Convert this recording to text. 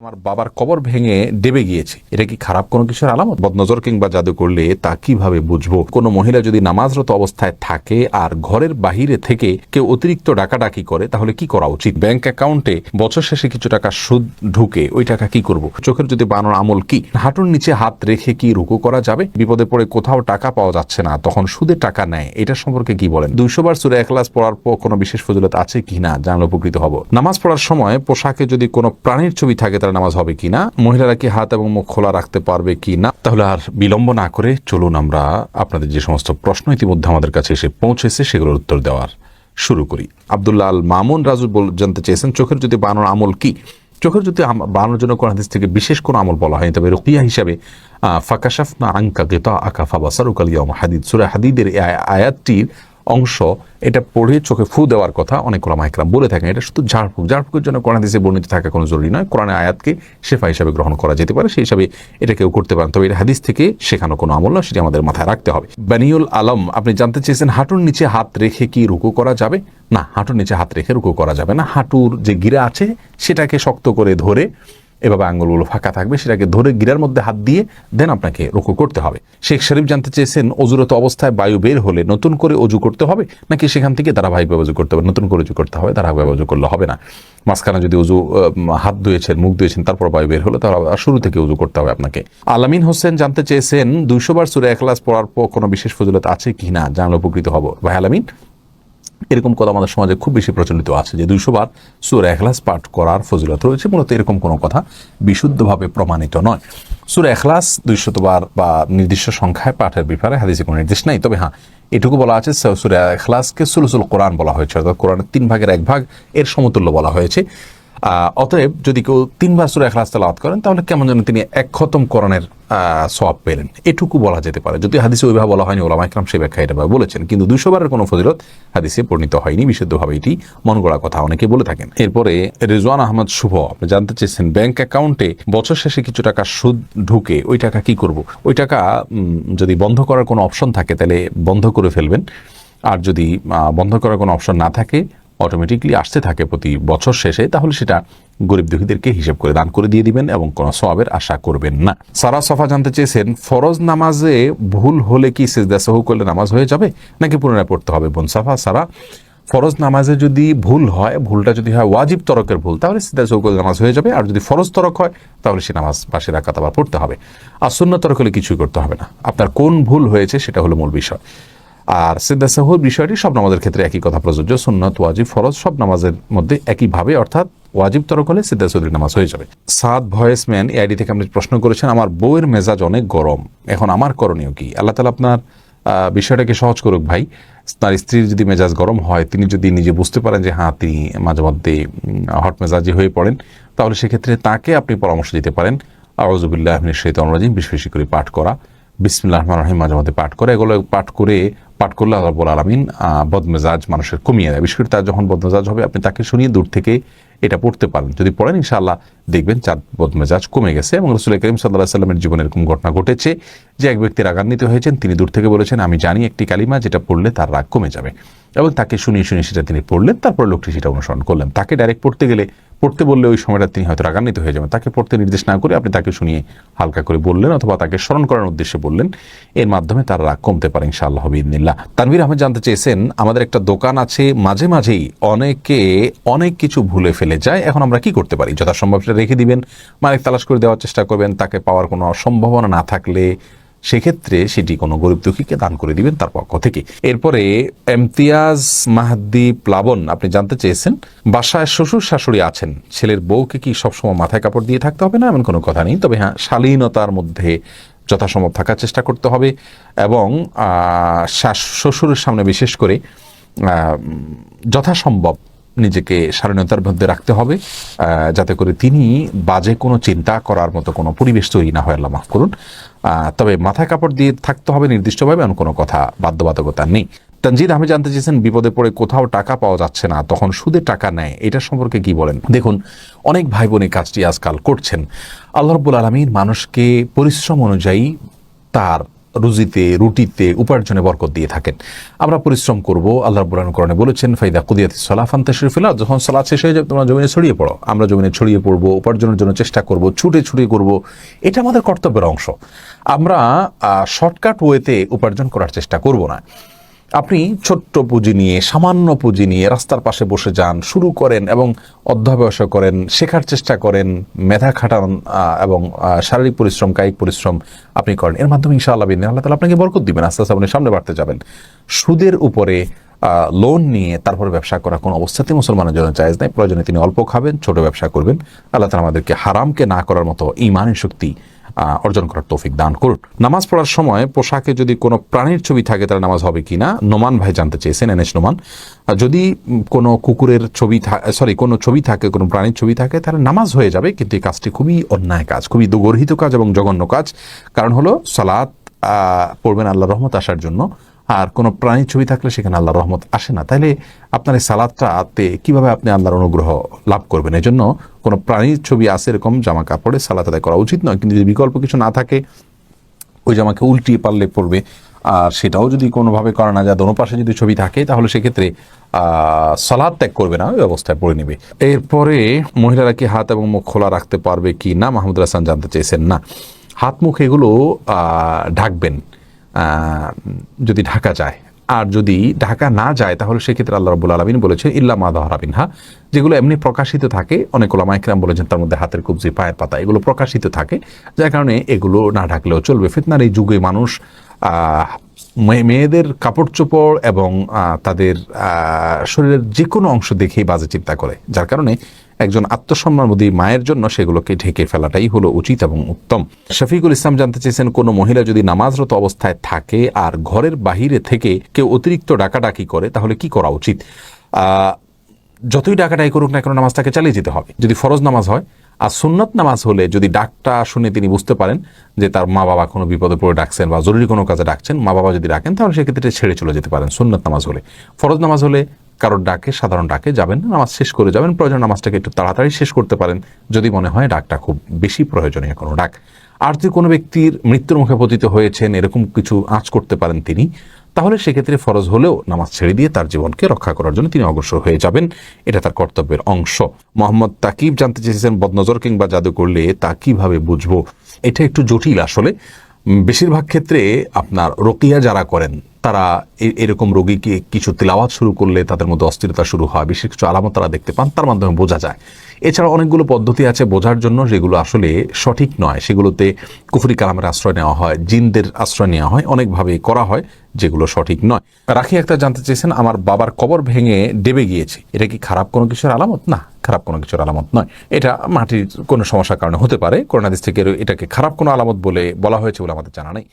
আমার বাবার কবর ভেঙে ডেবে গিয়েছে, এটা কি খারাপ কোনো কিছুর আলামত? বদনজর কিংবা জাদু করলে তা কিভাবে বুঝবো? কোনো মহিলা যদি নামাজরত অবস্থায় থাকে আর ঘরের বাহিরে থেকে কেউ অতিরিক্ত ডাকাডাকি করে, তাহলে কি করা উচিত? ব্যাংক অ্যাকাউন্টে বছর শেষে কিছু টাকা সুদ ঢুকে, ওই টাকা কি করব? চোখের যদি বানানোর আমল কি? হাঁটুর নিচে হাত রেখে কি রুকু করা যাবে? বিপদে পড়ে কোথাও টাকা পাওয়া যাচ্ছে না, তখন সুদে টাকা নেয়, এটা সম্পর্কে কি বলেন? 200 বার সূরা ইখলাস পড়ার পর কোনো বিশেষ ফজিলত আছে কিনা জানলে উপকৃত হব। নামাজ পড়ার সময় পোশাকে যদি কোনো প্রাণীর ছবি থাকে, নামাজ হবে কিনা? মহিলারা কি হাত এবং মুখ খোলা রাখতে পারবে কিনা? তাহলে আর বিলম্ব না করে চলুন আমরা আপনাদের যে সমস্ত প্রশ্ন ইতিমধ্যে আমাদের কাছে এসে পৌঁছেছে সেগুলোর উত্তর দেওয়ার শুরু করি। আব্দুল্লাহ আল মামুন রাজু জানতে চেয়েছেন, চোখের যদি বানানোর আমল কি? চোখের যদি বানানোর জন্য কোন হাদিস থেকে বিশেষ কোনো আমল বলা হয়, তবে রুকিয়া হিসাবে ফাকাশাফনা আনকা গিতাআকা ফাবাসারুকা আল-ইয়াওমা হাদিদ, সূরা হাদিদের এই আয়াতটির অংশ, এটা পড়ে চোখে ফু দেওয়ার কথা অনেক ওলামা ইকরাম বলে থাকেন। এটা শুধু ঝাড়ফুঁকের জন্য কোরআন হাদিসে বর্ণিত থাকা কোনো জরুরি নয়। কোরআনের আয়াতকে শেফা হিসাবে গ্রহণ করা যেতে পারে, সেই হিসাবে এটা কেউ করতে পারেন, তবে এটা হাদিস থেকে শেখানো কোনো আমল না, সেটি আমাদের মাথায় রাখতে হবে। বানিউল আলম আপনি জানতে চেয়েছেন, হাঁটুর নিচে হাত রেখে কি রুকু করা যাবে? না, হাঁটুর নিচে হাত রেখে রুকু করা যাবে না। হাঁটুর যে গিরা আছে সেটাকে শক্ত করে ধরে, এভাবে আঙ্গুলগুলো ফাঁকা থাকবে, সেটাকে ধরে গিরার মধ্যে হাত দিয়ে দেন আপনাকে রুকু করতে হবে। শেখ শরীফ জানতে চেয়েছেন, অজুরত অবস্থায় বায়ু বের হলে নতুন করে অজু করতে হবে নাকি সেখান থেকে ধারাবাহিকভাবে অজু করতে হবে? নতুন করে অজু করতে হবে, ধারাবাহিকভাবে অজু করলে হবে না। মাঝখানে যদি অজু হাত ধুয়েছেন, মুখ ধুয়েছেন, তারপর বায়ু বের হলে তাহলে শুরু থেকে অজু করতে হবে আপনাকে। আলামিন হোসেন জানতে চেয়েছেন, 200 বার সূরা ইখলাস পড়ার পর কোনো বিশেষ ফজিলত আছে কিনা জানলে উপকৃত হব। ভাই আলামিন, এরকম কথা আমাদের সমাজে খুব বেশি প্রচলিত আছে যে 200 বার সূরা ইখলাস পাঠ করার ফজিলত রয়েছে। মূলত এরকম কোনো কথা বিশুদ্ধভাবে প্রমাণিত নয়। সূরা ইখলাস 200 বার বা নির্দিষ্ট সংখ্যায় পাঠের ব্যাপারে হাদিসে কোনো নির্দেশ নেই। তবে হ্যাঁ, এটুকু বলা আছে, সূরা ইখলাসকে সুলুসুল কোরআন বলা হয়েছে, অর্থাৎ কোরআনের 3 ভাগের 1 ভাগ এর সমতুল্য বলা হয়েছে। অতএব যদি কেউ 3 বার সূরা ইখলাস তেলাওয়াত করেন, তাহলে কেমন যেন তিনি 1 খতম কোরআনের সওয়াব পেলেন, এটুকু বলা যেতে পারে। যদি হাদিসে ওইভাবে বলা হয়নি, ওলামা ইকরাম সেই ব্যাখ্যা এটা বলেছেন, কিন্তু 200 বারের কোনো ফজিলত হাদিসে পরিণত হয়নি, বিশুদ্ধভাবে এটি মন গড়া কথা অনেকে বলে থাকেন। এরপরে রিজওয়ান আহমদ শুভ আপনি জানতে চেয়েছেন, ব্যাংক অ্যাকাউন্টে বছর শেষে কিছু টাকা সুদ ঢুকে, ওই টাকা কি করব? ওই টাকা যদি বন্ধ করার কোনো অপশন থাকে তাহলে বন্ধ করে ফেলবেন, আর যদি বন্ধ করার কোনো অপশন না থাকে, অটোমেটিকলি আসতে থাকে প্রতি বছর শেষে, তাহলে সেটা গরিব দুঃখীদেরকে হিসেব করে দান করে দিয়ে দিবেন এবং কোনো সওয়াবের আশা করবেন না। সারা সফা জানতে চেয়েছেন, ফরজ নামাজে ভুল হলে কি সিজদা সাহু করলে নামাজ হয়ে যাবে নাকি পুনরায় পড়তে হবে? বোন সাফা, সারা, ফরজ নামাজে যদি ভুল হয়, ভুলটা যদি হয় ওয়াজিব তরকের ভুল, তাহলে সিজদা সাহু করলে নামাজ হয়ে যাবে। আর যদি ফরজ তরক হয়, তাহলে সে নামাজ পাশে রাকাত আবার পড়তে হবে। আর সুন্নাত তরক হলে কিছুই করতে হবে না। আপনার কোন ভুল হয়েছে সেটা হলো মূল বিষয়। আর সিজদা সাহুর বিষয়টি সব নামাজের ক্ষেত্রে একই কথা প্রযোজ্য। সুন্নাত, ওয়াজিব, ফরজ সব নামাজের মধ্যে একইভাবে, অর্থাৎ ওয়াজিব তরক হলে সিজদা সাহুর নামাজ হয়ে যাবে। সাদ ভয়েসম্যান এই আইডি থেকে আপনি প্রশ্ন করেছেন, আমার বউয়ের মেজাজ অনেক গরম, এখন আমার করণীয় কি? আল্লাহ তাআলা আপনার বিষয়টাকে সহজ করুক ভাই। তার স্ত্রীর যদি মেজাজ গরম হয়, তিনি যদি নিজে বুঝতে পারেন যে হ্যাঁ তিনি মাঝে মধ্যে হট মেজাজি হয়ে পড়েন, তাহলে সেক্ষেত্রে তাকে আপনি পরামর্শ দিতে পারেন আউযু বিল্লাহি মিনাশ শাইতানির রাজিম বেশি বেশি করে পাঠ করা, বিসমিল্লাহির রহমানির রহিম মাঝে মধ্যে পাঠ করে, এগুলো পাঠ করলে আল্লাহ রাব্বুল আলামিন বদমেজাজ মানুষের কমিয়ে দেয়। বিশেষ করে তার যখন বদমেজাজ হবে, আপনি তাকে শুনিয়ে দূর থেকে এটা পড়তে পারেন। যদি পড়েন, ইনশাআল্লাহ দেখবেন চার বদমেজাজ কমে গেছে। এবং রাসূল করিম সাল্লাল্লাহু আলাইহি ওয়াসাল্লামের জীবনে এরকম ঘটনা ঘটেছে যে এক ব্যক্তি রাগান্বিত হয়েছেন, তিনি দূর থেকে বলেছেন, আমি জানি একটি কালিমা যেটা পড়লে তার রাগ কমে যাবে, এবং তাকে শুনিয়ে সেটা তিনি পড়লেন। তারপর লোকটি সেটা অনুসরণ করলেন। তাকে ডাইরেক্ট পড়তে বললে ওই সময়টা তিনি হয়তো রাগান্বিত হয়ে যাবেন। তাকে পড়তে নির্দেশ না করে আপনি তাকে শুনিয়ে হালকা করে বললেন, অথবা তাকে স্মরণ করার উদ্দেশ্যে বললেন, এর মাধ্যমে তার রাগ কমতে পারে ইনশাআল্লাহ বিইذনিল্লাহ। তানভীর আহমেদ জানতে চেয়েছেন, আমাদের একটা দোকান আছে, মাঝে মাঝেই অনেকে অনেক কিছু ভুলে ফেলে যায়, এখন আমরা কি করতে পারি? যথাসম্ভব সেটা রেখে দিবেন, মালিক তালাশ করে দেওয়ার চেষ্টা করবেন। তাকে পাওয়ার কোনো সম্ভাবনা না থাকলে সেক্ষেত্রে সেটি কোনো গরিব দুঃখীকে দান করে দিবেন তার পক্ষ থেকে। এরপরে ইমতিয়াজ মাহদি প্লাবন আপনি জানতে চেয়েছেন, বাসায় শ্বশুর শাশুড়ি আছেন, ছেলের বউকে কি সবসময় মাথায় কাপড় দিয়ে থাকতে হবে? না, এমন কোনো কথা নেই। তবে হ্যাঁ, শালীনতার মধ্যে যথাসম্ভব থাকার চেষ্টা করতে হবে, এবং শ্বশুরের সামনে বিশেষ করে যথাসম্ভব নিজেকে শালীনতার মধ্যে রাখতে হবে, যাতে করে তিনি বাজে কোনো চিন্তা করার মতো কোনো পরিবেশ তৈরি না হয়, আল্লাহ মাফ করুন। তবে মাথায় কাপড় দিয়ে থাকতে হবে নির্দিষ্টভাবে, এমন কোনো কথা বাধ্যবাধকতা নেই। তানজিদ আহমেদ জানতে চেয়েছেন, বিপদে পড়ে কোথাও টাকা পাওয়া যাচ্ছে না, তখন সুদে টাকা নেয়, এটা সম্পর্কে কি বলেন? দেখুন, অনেক ভাই বোন এই কাজটি আজকাল করছেন। আল্লাহ রাব্বুল আলামিন মানুষকে পরিশ্রম অনুযায়ী তার রুজিতে, রুটিতে, উপার্জনে বরকত দিয়ে থাকেন। আমরা পরিশ্রম করব। আল্লাহ রাব্বুল আলামিন কোরআনে বলেছেন, ফাইদা কুদিয়াতিস সালাহ ফান্তাশিরু ফিল আরদ, যখন সালাত শেষ হয়ে যাবে তোমরা জমিনে ছড়িয়ে পড়ো। আমরা জমিনে ছড়িয়ে পড়ব, উপার্জনের জন্য চেষ্টা করব, ছুটে ছুটে করব। এটা আমাদের কর্তব্যের অংশ। আমরা শর্টকাট ওয়েতে উপার্জন করার চেষ্টা করব না। আপনি ছোট্ট পুঁজি নিয়ে, সামান্য পুঁজি নিয়ে রাস্তার পাশে বসে যান, শুরু করেন এবং অধ্যবসায় করেন, শেখার চেষ্টা করেন, মেধা খাটান এবং শারীরিক পরিশ্রম, কায়িক পরিশ্রম আপনি করেন। এর মাধ্যমে ইনশাআল্লাহ আল্লাহ তাআলা আপনাকে বরকত দিবেন, আস্তে আস্তে আপনি সামনে বাড়তে যাবেন। সুদের উপরে লোন নিয়ে তারপরে ব্যবসা করা কোনো অবস্থাতেই মুসলমানের জন্য জায়েজ নাই। প্রয়োজনে তিনি অল্প খাবেন, ছোট ব্যবসা করবেন। আল্লাহ তাআলা আমাদেরকে হারামকে না করার মতো ঈমানের শক্তি অর্জন করার তৌফিক দান করুন। নামাজ পড়ার সময় পোশাকে যদি কোনো প্রাণীর ছবি থাকে তাহলে নামাজ হবে কিনা, নোমান ভাই জানতে চেয়েছেন, এনএস নোমান। যদি কোনো কুকুরের ছবি কোনো ছবি থাকে, কোনো প্রাণীর ছবি থাকে, তাহলে নামাজ হয়ে যাবে, কিন্তু এই কাজটি খুবই অন্যায় কাজ, খুবই গর্হিত কাজ এবং জঘন্য কাজ। কারণ হলো সালাত পড়বেন আল্লাহর রহমত আসার জন্য, আর কোনো প্রাণীর ছবি থাকলে সেখানে আল্লাহর রহমত আসে না। তাইলে আপনার এই সালাতটাতে কিভাবে আপনি আল্লাহর অনুগ্রহ লাভ করবেন? এই জন্য কোনো প্রাণীর ছবি আছে এরকম জামা কাপড়ে সালাত আদায় করা উচিত নয়। কিন্তু যদি বিকল্প কিছু না থাকে, ওই জামাকে উল্টিয়ে পারলে পড়বে। আর সেটাও যদি কোনোভাবে করা না যায়, দোনো পাশে যদি ছবি থাকে, তাহলে সেক্ষেত্রে সালাত ত্যাগ করবে না, ওই অবস্থায় পড়ে নেবে। এরপরে মহিলারা কি হাত এবং মুখ খোলা রাখতে পারবে কি না, মাহমুদ হাসান জানতে চেয়েছেন। না, হাত মুখ এগুলো ঢাকবেন যদি ঢাকা যায়। আর যদি ঢাকা না যায় তাহলে সেক্ষেত্রে আল্লাহ রাব্বুল আলামিন বলেছেন ইল্লা মা যাহারা মিনহা, যেগুলো এমনি প্রকাশিত থাকে। অনেক উলামা ইকরাম বলেছেন তার মধ্যে হাতের কবজি, পায়ের পাতা, এগুলো প্রকাশিত থাকে, যার কারণে এগুলো না ঢাকলেও চলবে। ফিতনার এই যুগে মানুষ মেয়েদের কাপড় চোপড় এবং তাদের শরীরের যে কোনো অংশ দেখেই বাজে চিন্তা করে, যার কারণে একজন আত্মসম্মানবোধী মায়ের জন্য সেগুলোকে ঢেকে ফেলাটাই হলো উচিত এবং উত্তম। শফিকুল ইসলাম জানতে চেয়েছেন, কোনো মহিলা যদি নামাজরত অবস্থায় থাকে আর ঘরের বাহিরে থেকে কেউ অতিরিক্ত ডাকাডাকি করে তাহলে কি করা উচিত? যতই ডাকাডাকি করুক না কেন, নামাজটাকে চালিয়ে যেতে হবে। যদি ফরজ নামাজ হয়, আর সুন্নত নামাজ হলে যদি ডাকটা শুনে তিনি বুঝতে পারেন যে তার মা বাবা কোনো বিপদে পড়ে ডাকছেন বা জরুরি কোনো কাজে ডাকছেন, মা বাবা যদি ডাকেন, তাহলে সেক্ষেত্রে ছেড়ে চলে যেতে পারেন সুন্নত নামাজ হলে। ফরজ নামাজ হলে কারোর ডাকে, সাধারণ ডাকে যাবেন, নামাজ শেষ করে যাবেন। প্রয়োজন নামাজটাকে একটু তাড়াতাড়ি শেষ করতে পারেন যদি মনে হয় ডাকটা খুব বেশি প্রয়োজনীয় কোনো ডাক। আর যদি কোনো ব্যক্তির মৃত্যুর মুখে পতিত হয়েছেন, এরকম কিছু আঁচ করতে পারেন তিনি, তাহলে সেক্ষেত্রে ফরজ হলেও নামাজ ছেড়ে দিয়ে তার জীবনকে রক্ষা করার জন্য তিনি অগ্রসর হয়ে যাবেন, এটা তার কর্তব্যের অংশ। মোহাম্মদ তাকিব জানতে চেয়েছেন, বদনজর কিংবা জাদু করলে তা কিভাবে বুঝবো? এটা একটু জটিল আসলে। বেশিরভাগ ক্ষেত্রে আপনার রকিয়া যারা করেন তারা এরকম রোগীকে কিছু তিলাওয়াত শুরু করলে তাদের মধ্যে অস্থিরতা শুরু হয়, বিশেষ কিছু আলামত তারা দেখতে পান, তার মাধ্যমে বোঝা যায়। এছাড়া অনেকগুলো পদ্ধতি আছে বোঝার জন্য, যেগুলো আসলে সঠিক নয়। সেগুলোতে কুফরি কালামের আশ্রয় নেওয়া হয়, জিনদের আশ্রয় নেওয়া হয়, অনেকভাবে করা হয়, যেগুলো সঠিক নয়। রাখি আক্তার জানতে চেয়েছেন, আমার বাবার কবর ভেঙে ডেবে গিয়েছে, এটা কি খারাপ কোনো কিছুর আলামত? না, খারাপ কোনো কিছুর আলামত নয়। এটা মাটির কোনো সমস্যার কারণে হতে পারে। কোরআন হাদিস থেকে এটাকে খারাপ কোনো আলামত বলে বলা হয়েছে বলে আমাদের জানা নেই।